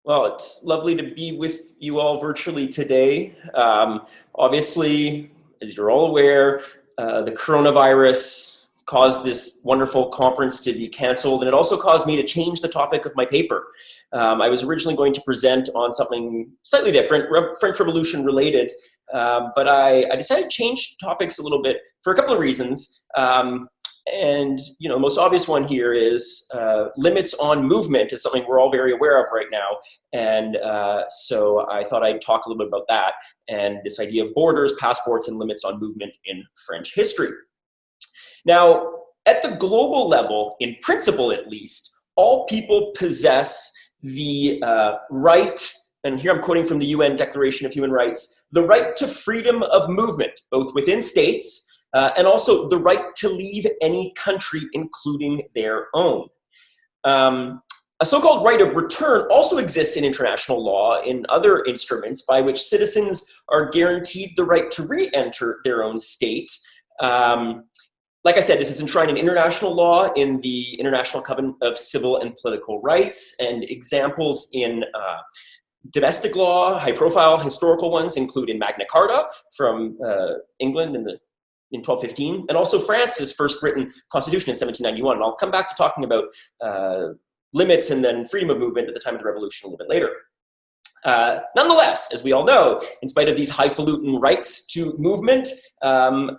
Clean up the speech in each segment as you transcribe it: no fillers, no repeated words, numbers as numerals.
Well, it's lovely to be with you all virtually today. Obviously, as you're all aware, the coronavirus caused this wonderful conference to be canceled, and it also caused me to change the topic of my paper. I was originally going to present on something slightly different, French Revolution related, but I decided to change topics a little bit for a couple of reasons. And the most obvious one here is limits on movement is something we're all very aware of right now. And so I thought I'd talk a little bit about that and this idea of borders, passports, and limits on movement in French history. Now, at the global level, in principle at least, all people possess the right, and here I'm quoting from the UN Declaration of Human Rights, the right to freedom of movement, both within states, and also the right to leave any country, including their own. A so-called right of return also exists in international law in other instruments by which citizens are guaranteed the right to re-enter their own state. Like I said, this is enshrined in international law in the International Covenant of Civil and Political Rights, and examples in domestic law, high-profile historical ones include in Magna Carta from England in 1215, and also France's first written constitution in 1791. And I'll come back to talking about limits and then freedom of movement at the time of the revolution a little bit later. Nonetheless, as we all know, in spite of these highfalutin rights to movement,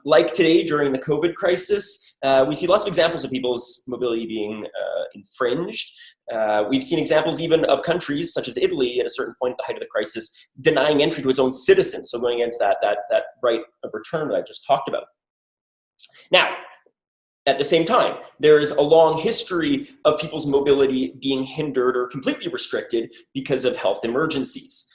like today during the COVID crisis, we see lots of examples of people's mobility being infringed. We've seen examples even of countries such as Italy at a certain point at the height of the crisis denying entry to its own citizens, so going against that right of return that I just talked about. Now, at the same time, there is a long history of people's mobility being hindered or completely restricted because of health emergencies.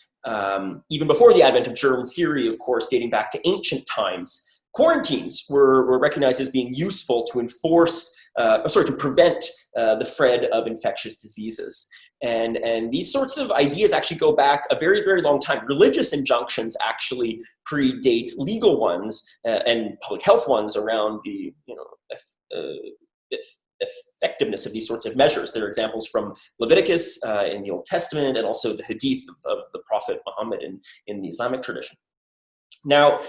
Even before the advent of germ theory, of course, dating back to ancient times, quarantines were recognized as being useful to to prevent the spread of infectious diseases. And these sorts of ideas actually go back a very, very long time. Religious injunctions actually predate legal ones and public health ones around the effectiveness of these sorts of measures. There are examples from Leviticus in the Old Testament and also the Hadith of the Prophet Muhammad in the Islamic tradition. Now,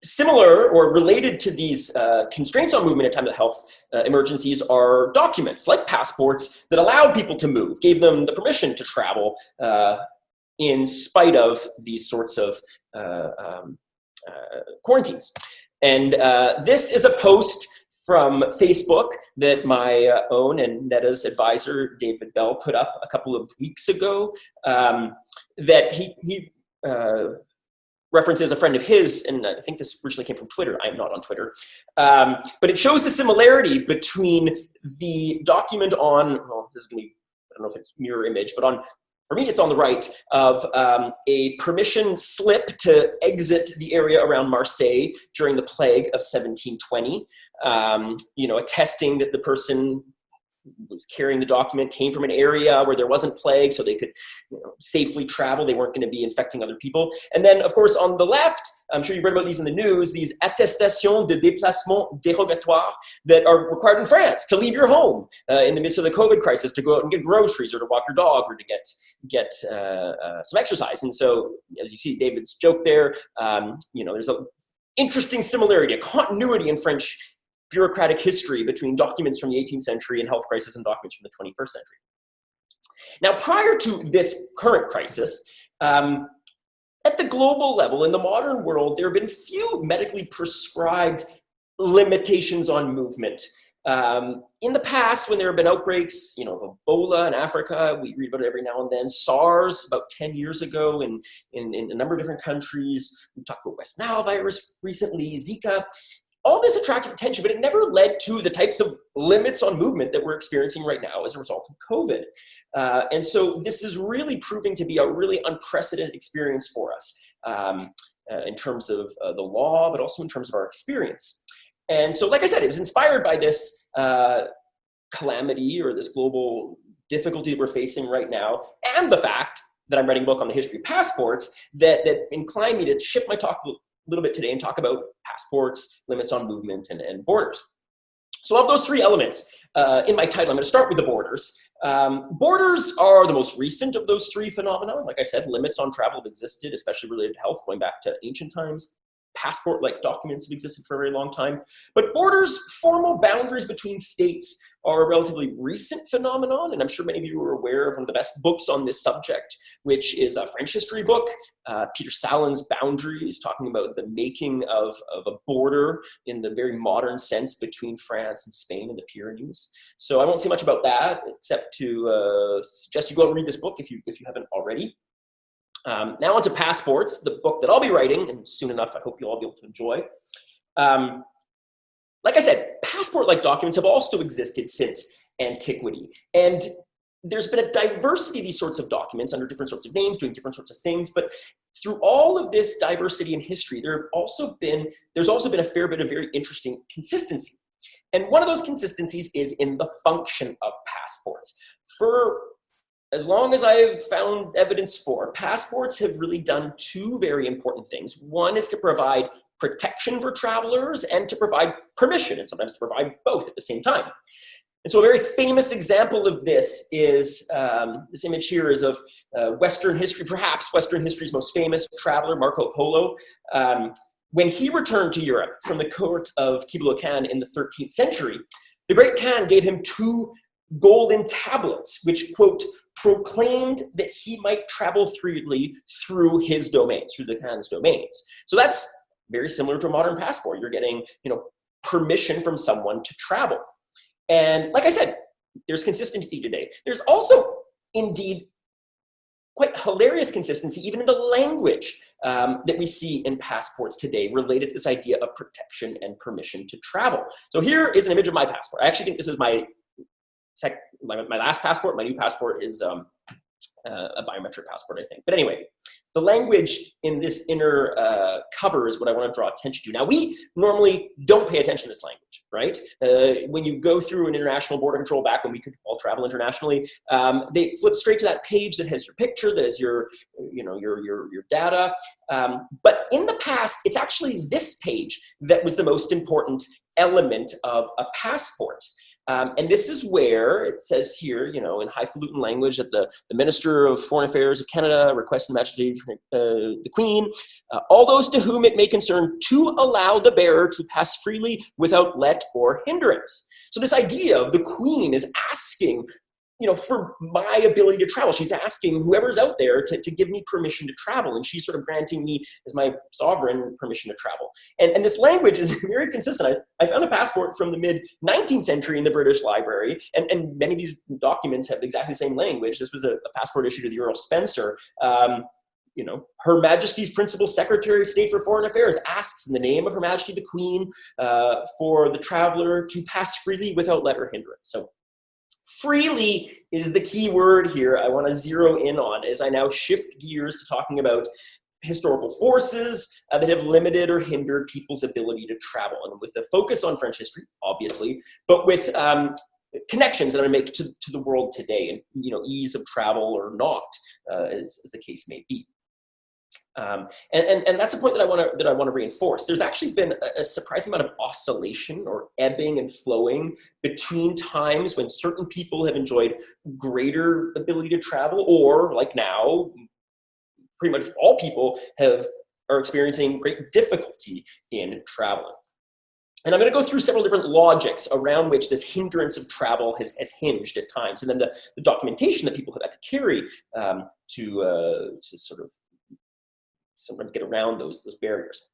similar or related to these constraints on movement at time of health emergencies are documents like passports that allowed people to move, gave them the permission to travel in spite of these sorts of quarantines. And this is a post from Facebook that my own and Netta's advisor, David Bell, put up a couple of weeks ago that he references a friend of his, and I think this originally came from Twitter. I'm not on Twitter. But it shows the similarity between the document on, well, this is going to be, I don't know if it's mirror image, but for me, it's on the right, of a permission slip to exit the area around Marseille during the plague of 1720, attesting that the person was carrying the document came from an area where there wasn't plague, so they could safely travel. They weren't going to be infecting other people. And then, of course, on the left, I'm sure you've read about these in the news, these attestations de déplacement dérogatoire that are required in France to leave your home in the midst of the COVID crisis, to go out and get groceries or to walk your dog or to get some exercise. And so, as you see David's joke there, there's an interesting similarity, a continuity in French bureaucratic history between documents from the 18th century and health crisis and documents from the 21st century. Now, prior to this current crisis, at the global level, in the modern world, there have been few medically prescribed limitations on movement. In the past, when there have been outbreaks, of Ebola in Africa, we read about it every now and then, SARS about 10 years ago in a number of different countries. We talked about West Nile virus recently, Zika. All this attracted attention, but it never led to the types of limits on movement that we're experiencing right now as a result of COVID. And so this is really proving to be a really unprecedented experience for us in terms of the law, but also in terms of our experience. And so, like I said, it was inspired by this calamity or this global difficulty that we're facing right now, and the fact that I'm writing a book on the history of passports that inclined me to shift my talk a little bit today and talk about passports, limits on movement, and borders. So of those three elements in my title, I'm going to start with the borders. Borders are the most recent of those three phenomena. Like I said, limits on travel have existed, especially related to health, going back to ancient times. Passport-like documents have existed for a very long time. But borders, formal boundaries between states, are a relatively recent phenomenon, and I'm sure many of you are aware of one of the best books on this subject, which is a French history book, Peter Salon's Boundaries, talking about the making of a border in the very modern sense between France and Spain and the Pyrenees. So I won't say much about that, except to suggest you go and read this book if you haven't already. Now on to passports, the book that I'll be writing, and soon enough I hope you'll all be able to enjoy. Like I said, passport-like documents have also existed since antiquity. And there's been a diversity of these sorts of documents under different sorts of names, doing different sorts of things. But through all of this diversity in history, there's also been a fair bit of very interesting consistency. And one of those consistencies is in the function of passports. For as long as I've found evidence for, passports have really done two very important things. One is to provide protection for travelers and to provide permission, and sometimes to provide both at the same time. And so a very famous example of this is, this image here is of Western history, perhaps Western history's most famous traveler, Marco Polo. When he returned to Europe from the court of Kublai Khan in the 13th century, the great Khan gave him two golden tablets, which, quote, proclaimed that he might travel freely through his domains, through the Khan's domains. So that's very similar to a modern passport. You're getting, permission from someone to travel. And like I said, there's consistency today. There's also, indeed, quite hilarious consistency even in the language that we see in passports today related to this idea of protection and permission to travel. So here is an image of my passport. I actually think this is my last passport. My new passport is a biometric passport, I think. But anyway, the language in this inner cover is what I want to draw attention to. Now, we normally don't pay attention to this language, right? When you go through an international border control back when we could all travel internationally, they flip straight to that page that has your picture, that has your data. But in the past, it's actually this page that was the most important element of a passport. And this is where it says here, in highfalutin language, that the Minister of Foreign Affairs of Canada requests the Majesty the Queen, all those to whom it may concern, to allow the bearer to pass freely without let or hindrance. So this idea of the Queen is asking, for my ability to travel. She's asking whoever's out there to give me permission to travel. And she's sort of granting me, as my sovereign, permission to travel. And this language is very consistent. I found a passport from the mid-19th century in the British Library. And many of these documents have exactly the same language. This was a passport issued to the Earl Spencer. Her Majesty's Principal Secretary of State for Foreign Affairs asks in the name of Her Majesty the Queen for the traveler to pass freely without let or hindrance. So freely is the key word here I want to zero in on as I now shift gears to talking about historical forces that have limited or hindered people's ability to travel. And with a focus on French history, obviously, but with connections that I make to the world today and, ease of travel or not, as the case may be. And that's a point that I want to reinforce. There's actually been a surprising amount of oscillation or ebbing and flowing between times when certain people have enjoyed greater ability to travel, or like now, pretty much all people are experiencing great difficulty in traveling. And I'm going to go through several different logics around which this hindrance of travel has hinged at times, and then the documentation that people have had to carry to sort of sometimes get around those barriers.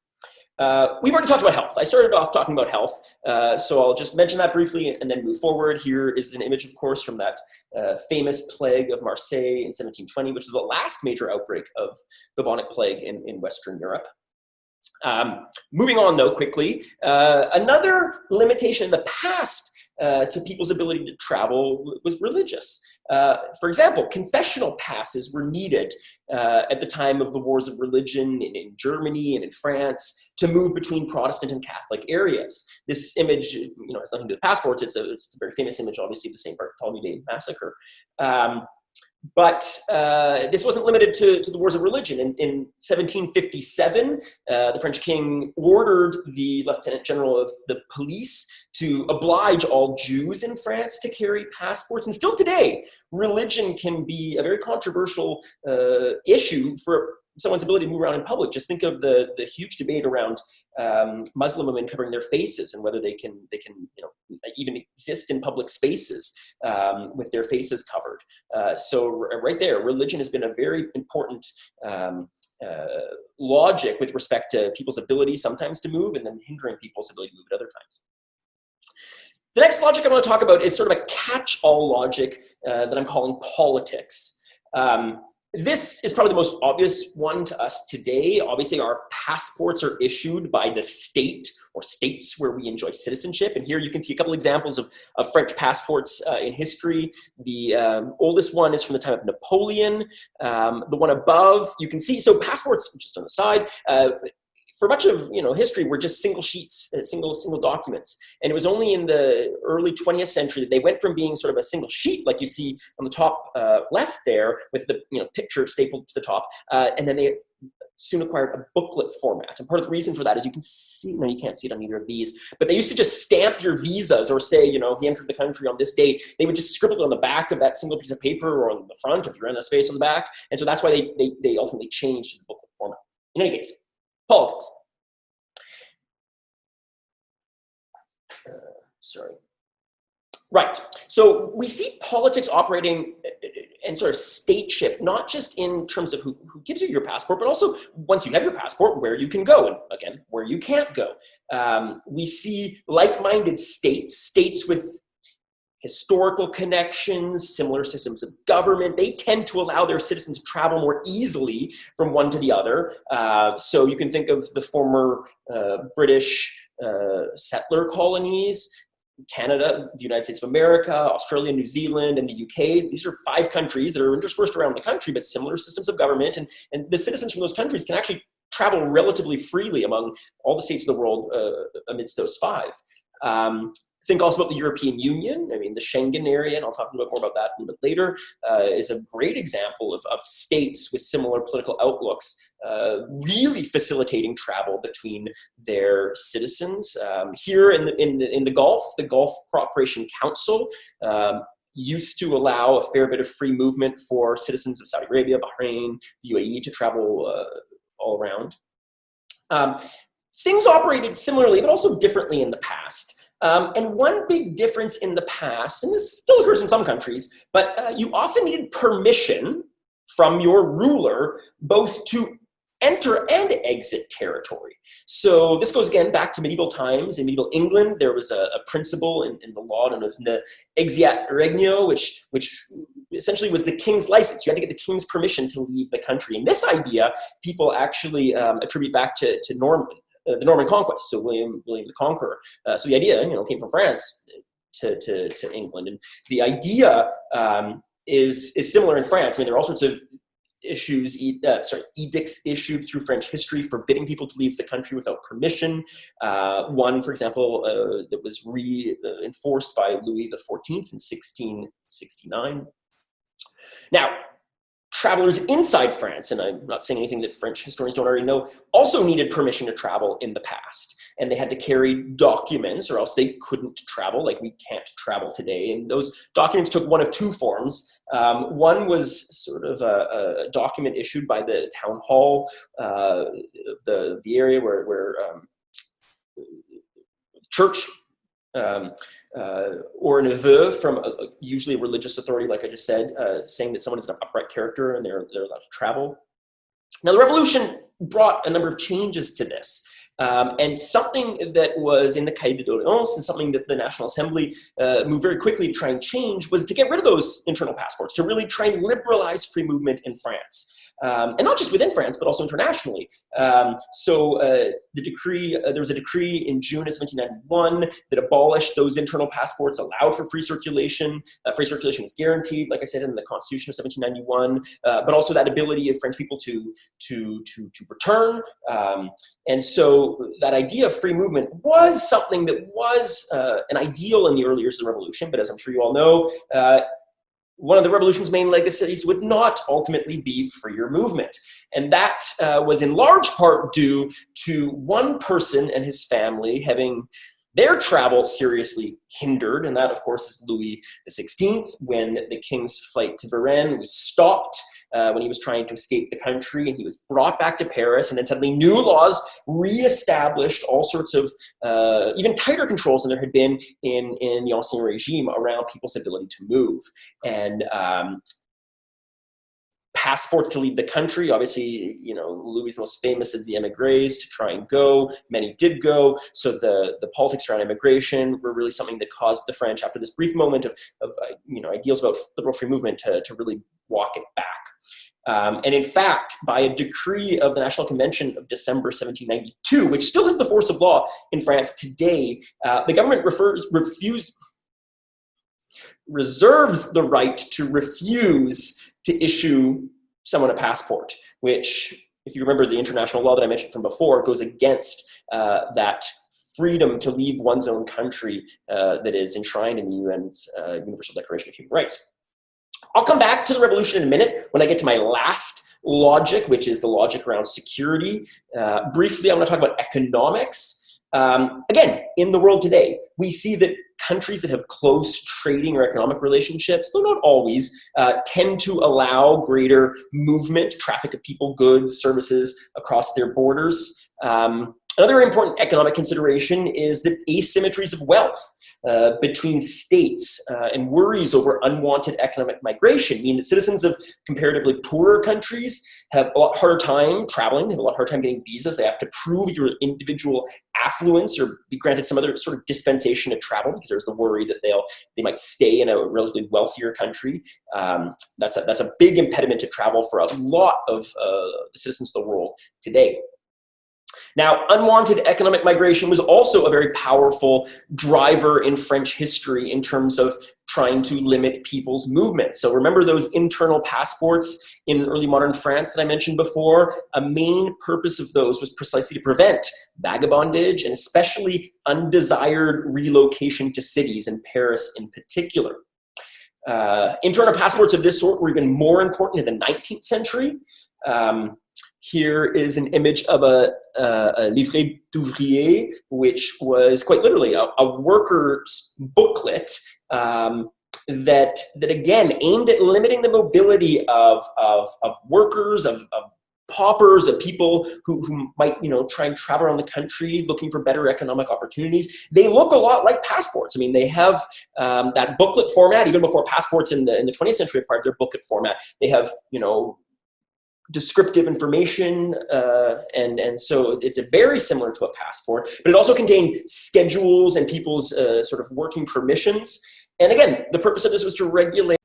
We've already talked about health. I started off talking about health, so I'll just mention that briefly and then move forward. Here is an image, of course, from that famous plague of Marseille in 1720, which was the last major outbreak of bubonic plague in Western Europe. Moving on, though, quickly, another limitation in the past to people's ability to travel was religious. For example, confessional passes were needed at the time of the wars of religion in Germany and in France to move between Protestant and Catholic areas. This image, has nothing to do with passports. It's a very famous image, obviously, of the St. Bartholomew Day massacre. But this wasn't limited to the wars of religion. In 1757, the French king ordered the lieutenant general of the police to oblige all Jews in France to carry passports. And still today, religion can be a very controversial issue for someone's ability to move around in public. Just think of the huge debate around Muslim women covering their faces and whether they can even exist in public spaces with their faces covered. So right there, religion has been a very important logic with respect to people's ability sometimes to move and then hindering people's ability to move at other times. The next logic I want to talk about is sort of a catch-all logic that I'm calling politics. This is probably the most obvious one to us today. Obviously, our passports are issued by the state or states where we enjoy citizenship. And here you can see a couple examples of French passports in history. The oldest one is from the time of Napoleon. The one above, you can see, so passports, just on the side, for much of history, were just single sheets, single documents. And it was only in the early 20th century that they went from being sort of a single sheet, like you see on the top left there, with the picture stapled to the top, and then they soon acquired a booklet format. And part of the reason for that is you can see, no, you can't see it on either of these, but they used to just stamp your visas or say, he entered the country on this date. They would just scribble it on the back of that single piece of paper or on the front if you're in a space on the back. And so that's why they ultimately changed to the booklet format. In any case, politics. Sorry. Right. So we see politics operating and sort of stateship, not just in terms of who gives you your passport, but also once you have your passport, where you can go, and again, where you can't go. We see like-minded states with historical connections, similar systems of government. They tend to allow their citizens to travel more easily from one to the other. So you can think of the former British settler colonies, Canada, the United States of America, Australia, New Zealand, and the UK. These are 5 countries that are interspersed around the country, but similar systems of government. And the citizens from those countries can actually travel relatively freely among all the states of the world amidst those 5. Think also about the European Union. I mean, the Schengen area, and I'll talk a little bit more about that a little bit later, is a great example of states with similar political outlooks really facilitating travel between their citizens. Here in the Gulf Cooperation Council used to allow a fair bit of free movement for citizens of Saudi Arabia, Bahrain, the UAE to travel all around. Things operated similarly, but also differently in the past. And one big difference in the past, and this still occurs in some countries, but you often needed permission from your ruler both to enter and exit territory. So this goes again back to medieval times. In medieval England, there was a principle in the law known as ne exiat regno, which essentially was the king's license. You had to get the king's permission to leave the country. And this idea, people actually attribute back to the Norman conquest, so William the Conqueror. So the idea, came from France to England, and the idea is similar in France. I mean, there are all sorts of edicts issued through French history forbidding people to leave the country without permission. One, for example, that was reinforced by Louis XIV in 1669. Now, travelers inside France, and I'm not saying anything that French historians don't already know, also needed permission to travel in the past. And they had to carry documents or else they couldn't travel, like we can't travel today. And those documents took one of 2 forms. One was sort of a document issued by the town hall, the area where church, or an aveu from usually a religious authority, like I just said, saying that someone is an upright character and they're allowed to travel. Now, the revolution brought a number of changes to this. And something that was in the Cahier de Doléances and something that the National Assembly moved very quickly to try and change was to get rid of those internal passports, to really try and liberalize free movement in France. And not just within France, but also internationally. There was a decree in June of 1791 that abolished those internal passports, allowed for free circulation. Free circulation was guaranteed, like I said, in the Constitution of 1791, but also that ability of French people to return. And so that idea of free movement was something that was an ideal in the early years of the revolution, but as I'm sure you all know, one of the revolution's main legacies would not ultimately be freer movement. And that was in large part due to one person and his family having their travel seriously hindered, and that, of course, is Louis XVI, when the king's flight to Varennes was stopped when he was trying to escape the country, and he was brought back to Paris, and then suddenly new laws re-established all sorts of even tighter controls than there had been in the Ancien Regime around people's ability to move. And passports to leave the country. Obviously, you know, Louis is the most famous of the emigres to try and go. Many did go. So the politics around immigration were really something that caused the French, after this brief moment of you know, ideals about liberal free movement, to really walk it back. And in fact, by a decree of the National Convention of December 1792, which still has the force of law in France today, the government reserves the right to refuse to issue someone a passport, which, if you remember the international law that I mentioned from before, goes against that freedom to leave one's own country that is enshrined in the UN's Universal Declaration of Human Rights. I'll come back to the revolution in a minute when I get to my last logic, which is the logic around security. Briefly, I'm going to talk about economics. Again, in the world today, we see that countries that have close trading or economic relationships, though not always, tend to allow greater movement, traffic of people, goods, services across their borders. Another important economic consideration is the asymmetries of wealth between states and worries over unwanted economic migration mean that citizens of comparatively poorer countries have a lot harder time traveling, they have a lot harder time getting visas, they have to prove your individual affluence or be granted some other sort of dispensation to travel because there's the worry that they might stay in a relatively wealthier country. That's a big impediment to travel for a lot of the citizens of the world today. Now, unwanted economic migration was also a very powerful driver in French history in terms of trying to limit people's movement. So remember those internal passports in early modern France that I mentioned before? A main purpose of those was precisely to prevent vagabondage and especially undesired relocation to cities, and Paris in particular. Internal passports of this sort were even more important in the 19th century. Here is an image of a livret d'ouvrier, which was quite literally a worker's booklet that again aimed at limiting the mobility of workers, of paupers, of people who might, you know, try and travel around the country looking for better economic opportunities. They look a lot like passports. I mean, they have that booklet format. Even before passports in the 20th century acquired their booklet format, they have, you know, descriptive information, and so it's very similar to a passport, but it also contained schedules and people's sort of working permissions. And again, the purpose of this was to regulate